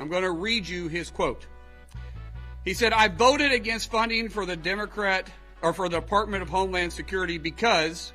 I'm going to read you his quote. He said, "I voted against funding for the Department of Homeland Security because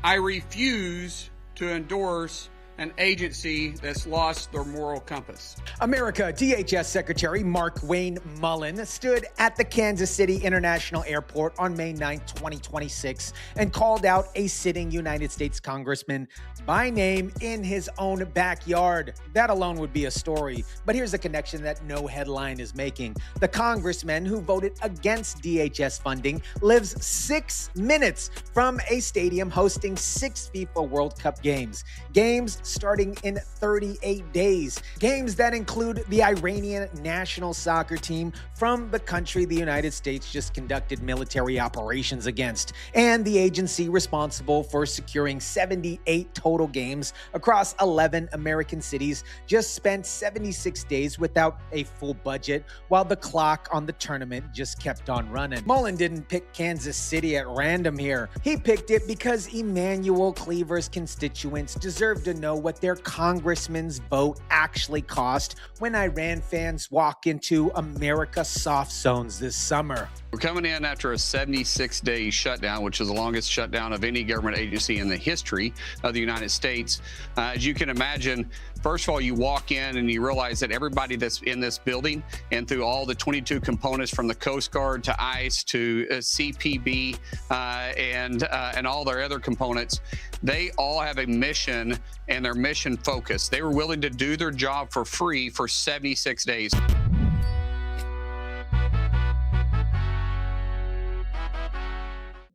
I refuse to endorse an agency that's lost their moral compass." America DHS Secretary Markwayne Mullin stood at the Kansas City International Airport on May 9, 2026, and called out a sitting United States congressman by name in his own backyard. That alone would be a story, but here's a connection that no headline is making. The congressman who voted against DHS funding lives 6 minutes from a stadium hosting 6 FIFA World Cup games. Games starting in 38 days. Games that include the Iranian national soccer team from the country the United States just conducted military operations against, and the agency responsible for securing 78 total games across 11 American cities just spent 76 days without a full budget, while the clock on the tournament just kept on running. Mullin didn't pick Kansas City at random here. He picked it because Emanuel Cleaver's constituents deserve to know what their congressman's vote actually cost when Iran fans walk into America's soft zones this summer. We're coming in after a 76-day shutdown, which is the longest shutdown of any government agency in the history of the United States. As you can imagine, first of all, you walk in and you realize that everybody that's in this building and through all the 22 components from the Coast Guard to ICE to CPB and all their other components, they all have a mission and they're mission focused. They were willing to do their job for free for 76 days.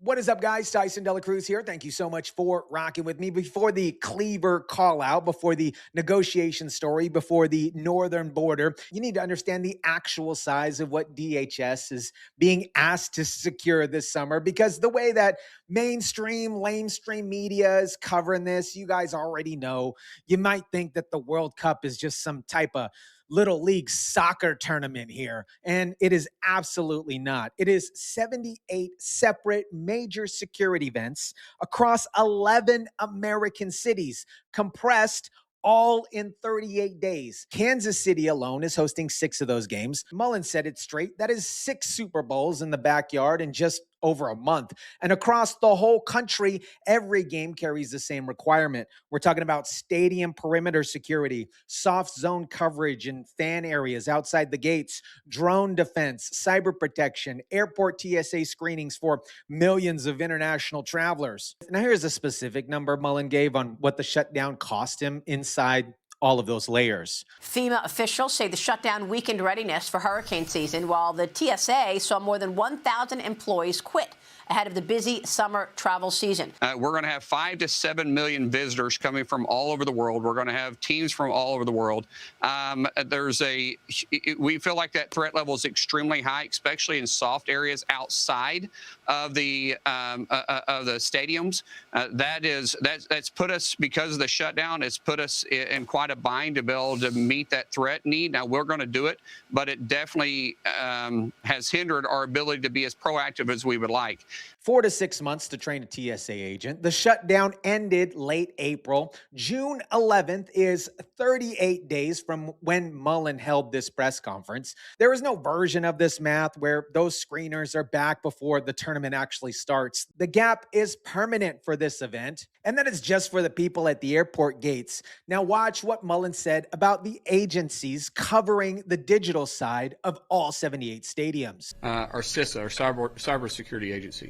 What is up, guys? Tyson Dela Cruz here. Thank you so much for rocking with me. Before the Cleaver call out, before the negotiation story, before the northern border, you need to understand the actual size of what DHS is being asked to secure this summer, because the way that lamestream media is covering this, you guys already know. You might think that the World Cup is just some type of little league soccer tournament here, and it is absolutely not. It is 78 separate major security events across 11 American cities, compressed all in 38 days. Kansas City alone is hosting 6 of those games. Mullin said it straight. That is 6 Super Bowls in the backyard in just over a month. And across the whole country, every game carries the same requirement. We're talking about stadium perimeter security, soft zone coverage in fan areas outside the gates, drone defense, cyber protection, airport TSA screenings for millions of international travelers. Now, here's a specific number Mullin gave on what the shutdown cost him inside all of those layers. FEMA officials say the shutdown weakened readiness for hurricane season, while the TSA saw more than 1,000 employees quit ahead of the busy summer travel season. We're going to have 5 to 7 million visitors coming from all over the world. We're going to have teams from all over the world. We feel like that threat level is extremely high, especially in soft areas outside of the stadiums. That's put us, because of the shutdown, it's put us in quite a bind to be able to meet that threat need. Now, we're going to do it, but it definitely has hindered our ability to be as proactive as we would like. 4 to 6 months to train a TSA agent. The shutdown ended late April. June 11th is 38 days from when Mullin held this press conference. There is no version of this math where those screeners are back before the tournament actually starts. The gap is permanent for this event, and that is just for the people at the airport gates. Now watch what Mullin said about the agencies covering the digital side of all 78 stadiums. Our CISA, our cybersecurity agency,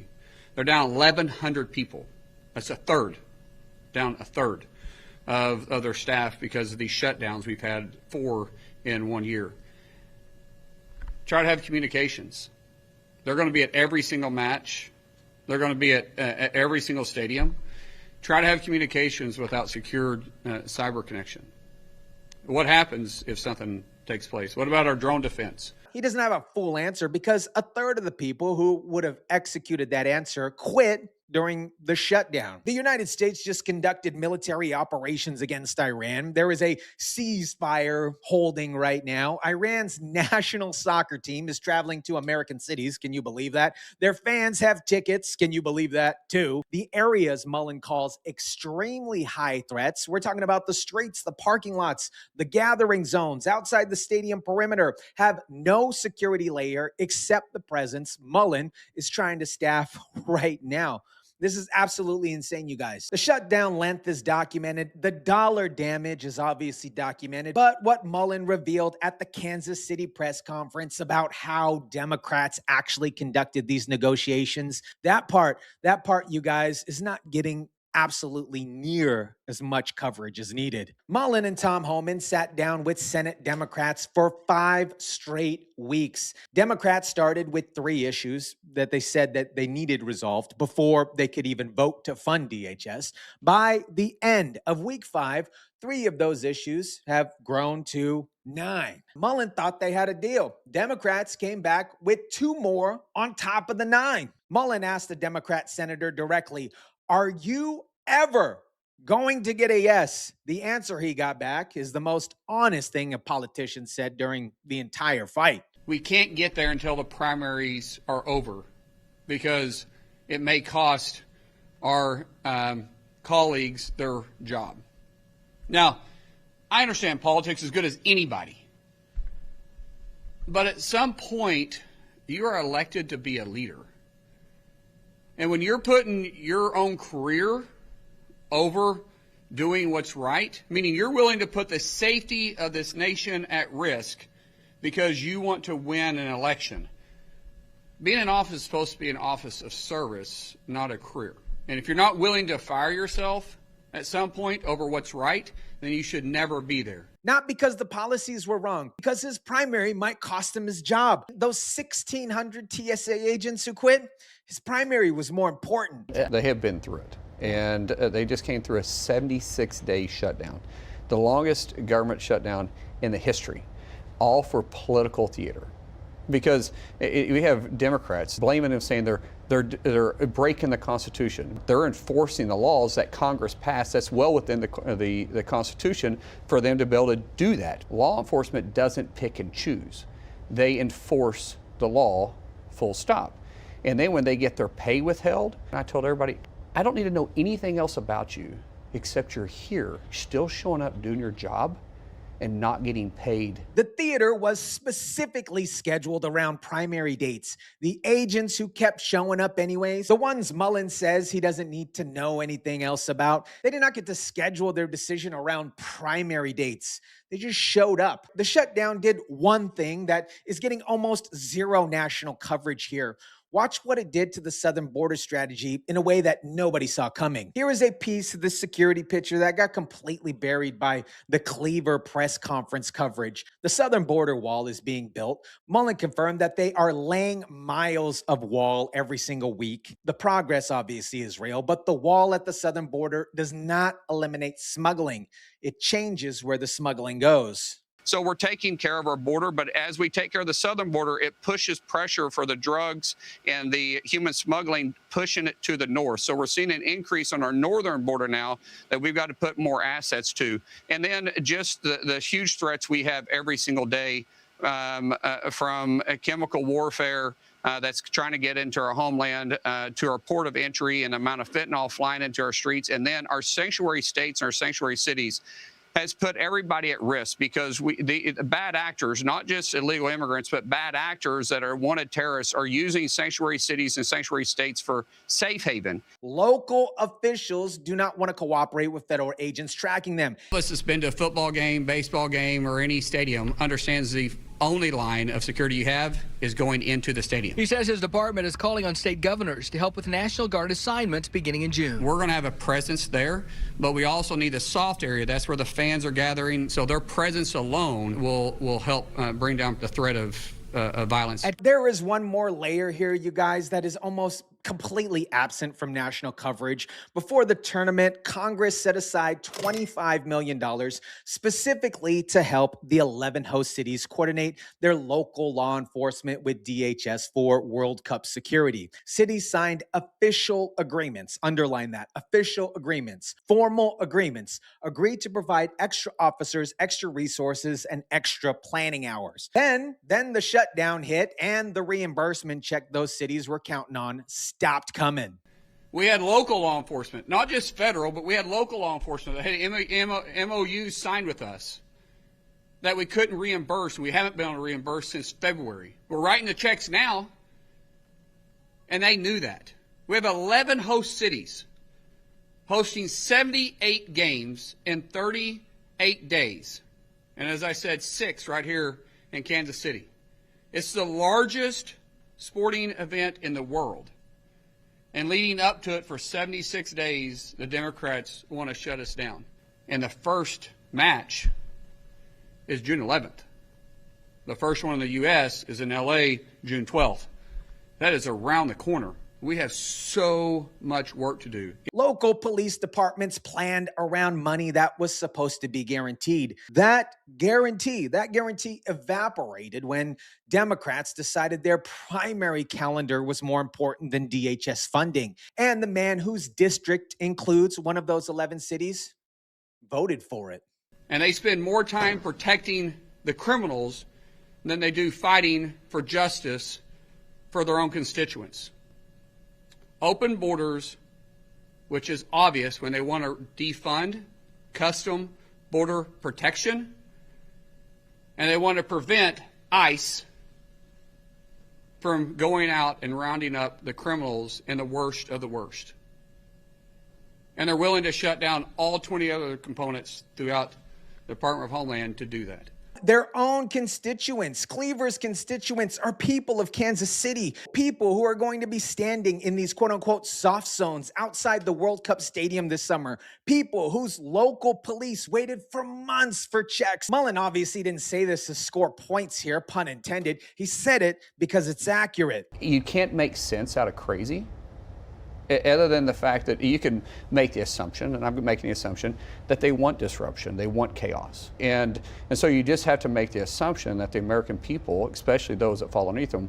they're down 1,100 people. That's a third, down a third of their staff because of these shutdowns. We've had 4 in 1 year. Try to have communications. They're going to be at every single match. They're going to be at every single stadium. Try to have communications without secured cyber connection. What happens if something takes place? What about our drone defense? He doesn't have a full answer because a third of the people who would have executed that answer quit during the shutdown. The United States just conducted military operations against Iran. There is a ceasefire holding right now. Iran's national soccer team is traveling to American cities. Can you believe that? Their fans have tickets. Can you believe that too? The areas Mullin calls extremely high threats. We're talking about the streets, the parking lots, the gathering zones outside the stadium perimeter have no security layer except the presence Mullin is trying to staff right now. This is absolutely insane, you guys. The shutdown length is documented. The dollar damage is obviously documented. But what Mullin revealed at the Kansas City press conference about how Democrats actually conducted these negotiations, that part, you guys, is not getting absolutely near as much coverage as needed. Mullin and Tom Homan sat down with Senate Democrats for 5 straight weeks. Democrats started with 3 issues that they said that they needed resolved before they could even vote to fund DHS. By the end of week 5, 3 of those issues have grown to 9. Mullin thought they had a deal. Democrats came back with 2 more on top of the 9. Mullin asked the Democrat senator directly, "Are you ever going to get a yes?" The answer he got back is the most honest thing a politician said during the entire fight. We can't get there until the primaries are over because it may cost our colleagues their job. Now, I understand politics as good as anybody. But at some point, you are elected to be a leader. And when you're putting your own career over doing what's right, meaning you're willing to put the safety of this nation at risk because you want to win an election, being in office is supposed to be an office of service, not a career. And if you're not willing to fire yourself at some point over what's right, then you should never be there. Not because the policies were wrong, because his primary might cost him his job. Those 1,600 TSA agents who quit, his primary was more important. They have been through it, and they just came through a 76-day shutdown, the longest government shutdown in the history, all for political theater. Because we have Democrats blaming them, saying they're breaking the Constitution. They're enforcing the laws that Congress passed. That's well within the Constitution for them to be able to do that. Law enforcement doesn't pick and choose. They enforce the law, full stop. And then when they get their pay withheld, I told everybody, I don't need to know anything else about you except you're here, still showing up, doing your job, and not getting paid. The theater was specifically scheduled around primary dates. The agents who kept showing up anyways, the ones Mullin says he doesn't need to know anything else about, they did not get to schedule their decision around primary dates. They just showed up. The shutdown did one thing that is getting almost zero national coverage here. Watch what it did to the southern border strategy in a way that nobody saw coming. Here is a piece of the security picture that got completely buried by the Cleaver press conference coverage. The southern border wall is being built. Mullin confirmed that they are laying miles of wall every single week. The progress obviously is real, but the wall at the southern border does not eliminate smuggling. It changes where the smuggling goes. So we're taking care of our border, but as we take care of the southern border, it pushes pressure for the drugs and the human smuggling, pushing it to the north. So we're seeing an increase on our northern border now that we've got to put more assets to. And then just the huge threats we have every single day from chemical warfare that's trying to get into our homeland, to our port of entry and the amount of fentanyl flying into our streets, and then our sanctuary states and our sanctuary cities has put everybody at risk because the bad actors, not just illegal immigrants, but bad actors that are wanted terrorists are using sanctuary cities and sanctuary states for safe haven. Local officials do not want to cooperate with federal agents tracking them. Let's just been to a football game, baseball game, or any stadium understands the only line of security you have is going into the stadium. He says his department is calling on state governors to help with National Guard assignments beginning in June. We're going to have a presence there, but we also need a soft area. That's where the fans are gathering, so their presence alone will help bring down the threat of violence. There is one more layer here, you guys, that is almost completely absent from national coverage. Before the tournament, Congress set aside $25 million specifically to help the 11 host cities coordinate their local law enforcement with DHS for World Cup security. Cities signed official agreements, underline that, official agreements, formal agreements, agreed to provide extra officers, extra resources, and extra planning hours. Then the shutdown hit and the reimbursement check those cities were counting on stopped coming. We had local law enforcement, not just federal, but we had local law enforcement that had MOUs signed with us that we couldn't reimburse, and we haven't been able to reimburse since February. We're writing the checks now, and they knew that. We have 11 host cities hosting 78 games in 38 days. And as I said, 6 right here in Kansas City. It's the largest sporting event in the world. And leading up to it for 76 days, the Democrats want to shut us down. And the first match is June 11th. The first one in the U.S. is in L.A. June 12th. That is around the corner. We have so much work to do. Local police departments planned around money that was supposed to be guaranteed. That guarantee evaporated when Democrats decided their primary calendar was more important than DHS funding. And the man whose district includes one of those 11 cities voted for it. And they spend more time protecting the criminals than they do fighting for justice for their own constituents. Open borders, which is obvious when they want to defund custom border protection, and they want to prevent ICE from going out and rounding up the criminals and the worst of the worst. And they're willing to shut down all 20 other components throughout the Department of Homeland to do that. Their own constituents, Cleaver's constituents, are people of Kansas City, people who are going to be standing in these quote-unquote soft zones outside the World Cup stadium this summer, people whose local police waited for months for checks. Mullin obviously didn't say this to score points here, pun intended. He said it because it's accurate. You can't make sense out of crazy. Other than the fact that you can make the assumption, and I'm making the assumption, that they want disruption, they want chaos. And so you just have to make the assumption that the American people, especially those that fall underneath them,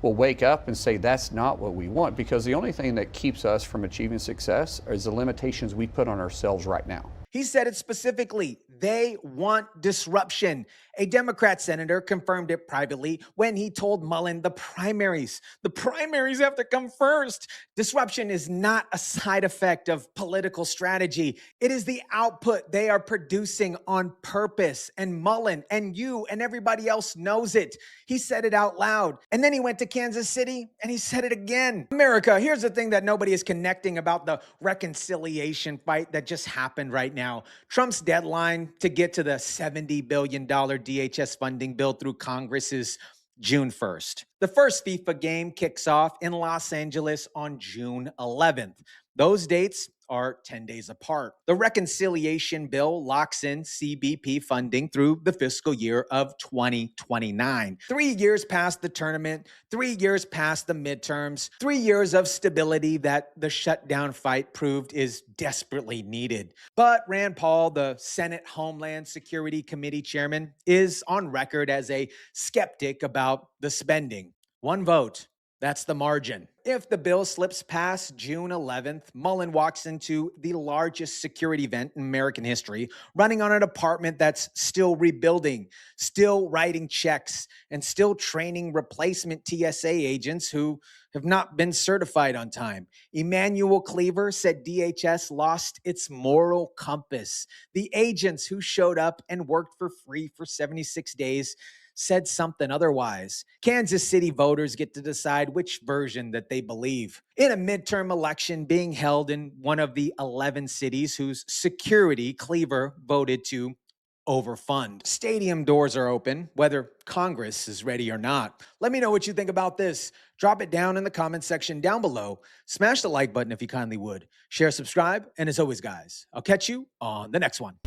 will wake up and say that's not what we want, because the only thing that keeps us from achieving success is the limitations we put on ourselves right now. He said it specifically. They want disruption. A Democrat senator confirmed it privately when he told Mullin the primaries have to come first. Disruption is not a side effect of political strategy. It is the output they are producing on purpose. And Mullin and you and everybody else knows it. He said it out loud. And then he went to Kansas City and he said it again. America, here's the thing that nobody is connecting about the reconciliation fight that just happened right now. Trump's deadline to get to the $70 billion DHS funding bill through Congress is June 1st. The first FIFA game kicks off in Los Angeles on June 11th. Those dates are 10 days apart. The reconciliation bill locks in CBP funding through the fiscal year of 2029. 3 years past the tournament, 3 years past the midterms, 3 years of stability that the shutdown fight proved is desperately needed. But Rand Paul, the Senate Homeland Security Committee chairman, is on record as a skeptic about the spending. One vote. That's the margin. If the bill slips past June 11th, Mullin walks into the largest security event in American history, running on a department that's still rebuilding, still writing checks, and still training replacement TSA agents who have not been certified on time. Emanuel Cleaver said DHS lost its moral compass. The agents who showed up and worked for free for 76 days said something otherwise. Kansas City voters get to decide which version that they believe. In a midterm election being held in one of the 11 cities whose security Cleaver voted to overfund. Stadium doors are open, whether Congress is ready or not. Let me know what you think about this. Drop it down in the comment section down below. Smash the like button if you kindly would. Share, subscribe, and as always, guys, I'll catch you on the next one.